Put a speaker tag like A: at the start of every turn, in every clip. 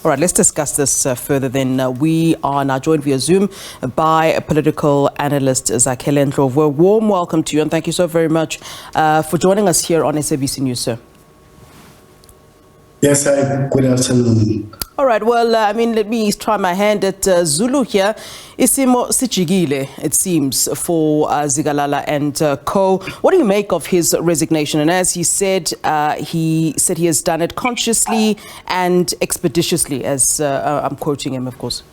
A: All right, let's discuss this further then. We are now joined via Zoom by political analyst Zakhele Ndlovu. A warm welcome to you and thank you so very much for joining us here on SABC News, sir.
B: Yes, good afternoon.
A: All right, well, let me try my hand at Zulu here. Isimo sijigile, it seems, for Zikalala and co. What do you make of his resignation? And as he said he has done it consciously and expeditiously, as I'm quoting him, of course.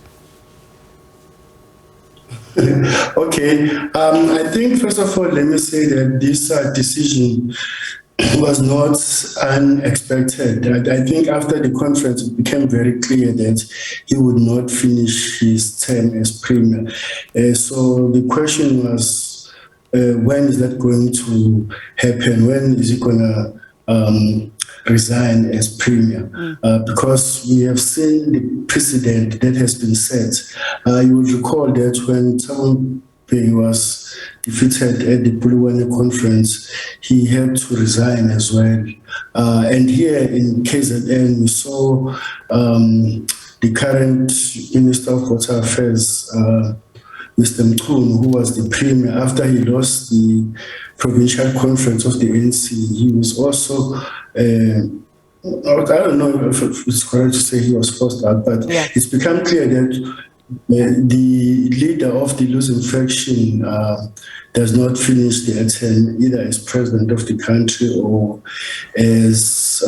B: Okay, I think, first of all, let me say that this decision was not unexpected. I think after the conference, it became very clear that he would not finish his term as premier. So the question was, when is that going to happen? When is he going to resign as premier? Because we have seen the precedent that has been set. You will recall that when someone was defeated at the Bulwane conference, he had to resign as well. And here in KZN, we saw the current Minister of Water Affairs, Mr. Mchunu, who was the premier after he lost the provincial conference of the ANC. He was also I don't know if it's correct to say he was forced out, but yeah, it's become clear that the leader of the losing faction does not finish the term either as president of the country or as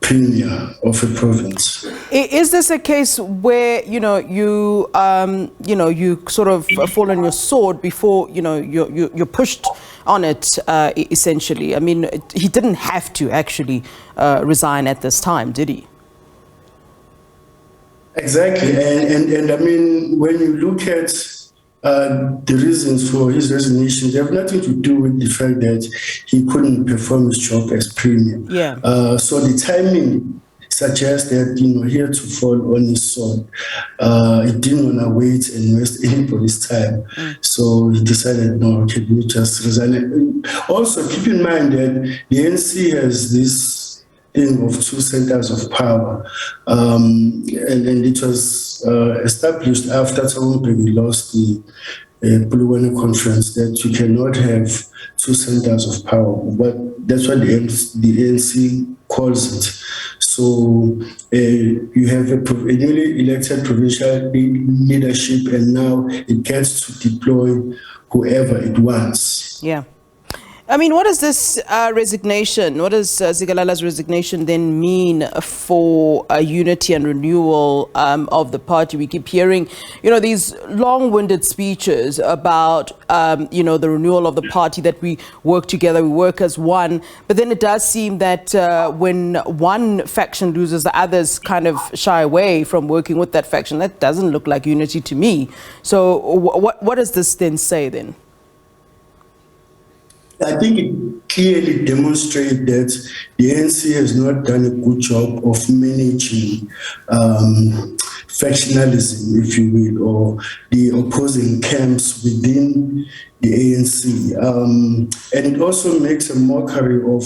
B: premier of a province.
A: Is this a case where you sort of fall on your sword before you're pushed on it essentially? I mean, he didn't have to actually resign at this time, did he?
B: Exactly, and I mean, when you look at the reasons for his resignation, they have nothing to do with the fact that he couldn't perform his job as premier.
A: Yeah.
B: So the timing suggests that he had to fall on his sword. He didn't want to wait and waste anybody's time, so he decided, no, okay, we just resign. Also, keep in mind that the ANC has this thing of two centers of power, and it was established after Tshaombeki lost the Bulwane conference that you cannot have two centers of power, but that's what the ANC calls it. So you have a newly elected provincial leadership, and now it gets to deploy whoever it wants.
A: Yeah. I mean, what does this resignation, what does Zikalala's resignation then mean for unity and renewal of the party? We keep hearing, these long-winded speeches about, the renewal of the party, that we work together, we work as one. But then it does seem that when one faction loses, the others kind of shy away from working with that faction. That doesn't look like unity to me. So what does this then say then?
B: I think it clearly demonstrates that the ANC has not done a good job of managing factionalism, if you will, or the opposing camps within the ANC. And it also makes a mockery of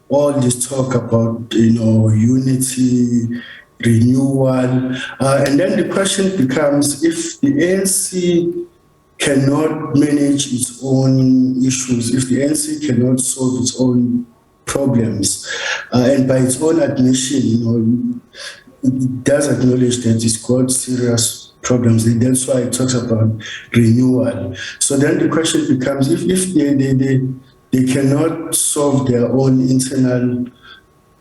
B: all this talk about, unity, renewal. And then the question becomes, if the ANC cannot manage its own issues, if the ANC cannot solve its own problems, and by its own admission, it does acknowledge that it's got serious problems. That's why it talks about renewal. So then the question becomes, if they cannot solve their own internal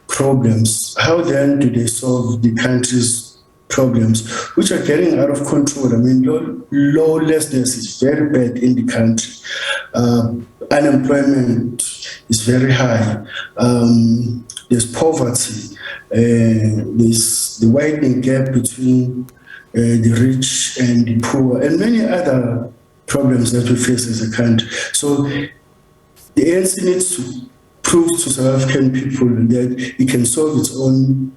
B: problems, how then do they solve the country's problems, which are getting out of control? I mean, lawlessness is very bad in the country. Unemployment is very high. There's poverty. There's the widening gap between the rich and the poor, and many other problems that we face as a country. So the ANC needs to prove to South African people that it can solve its own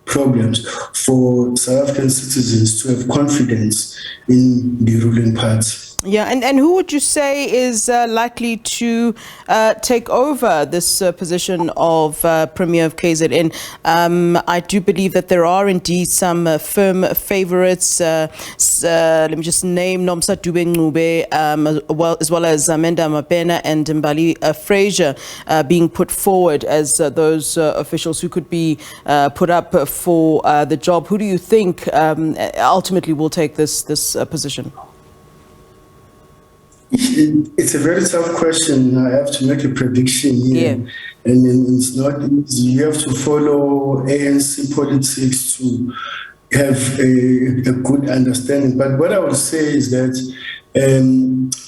B: problems, for South African citizens to have confidence in the ruling party.
A: Yeah, and who would you say is likely to take over this position of Premier of KZN? I do believe that there are indeed some firm favourites. Let me just name Nomsa Dube-Ncube, as well as Menda Mabena and Mbali Fraser being put forward as those officials who could be put up for the job. Who do you think ultimately will take this position?
B: It's a very tough question. I have to make a prediction here. Yeah. And it's not easy. You have to follow ANC politics to have a good understanding. But what I would say is that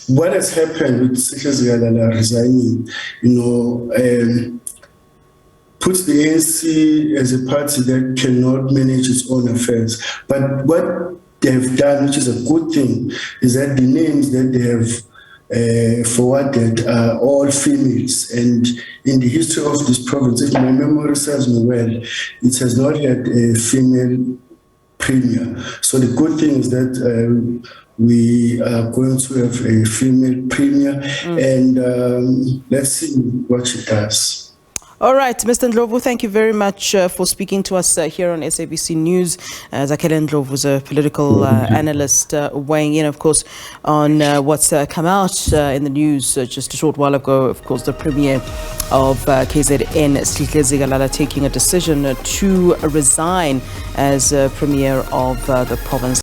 B: what has happened with Sihle Zikalala resigning, puts the ANC as a party that cannot manage its own affairs. But what they have done, which is a good thing, is that the names that they have forwarded are all females. And in the history of this province, if my memory serves me well, it has not had a female premier. So the good thing is that we are going to have a female premier, and let's see what she does.
A: All right, Mr. Ndlovu, thank you very much for speaking to us here on SABC News. Zakhele Ndlovu is a political analyst weighing in, of course, on what's come out in the news just a short while ago. Of course, the Premier of KZN, Sihle Zikalala, taking a decision to resign as Premier of the province.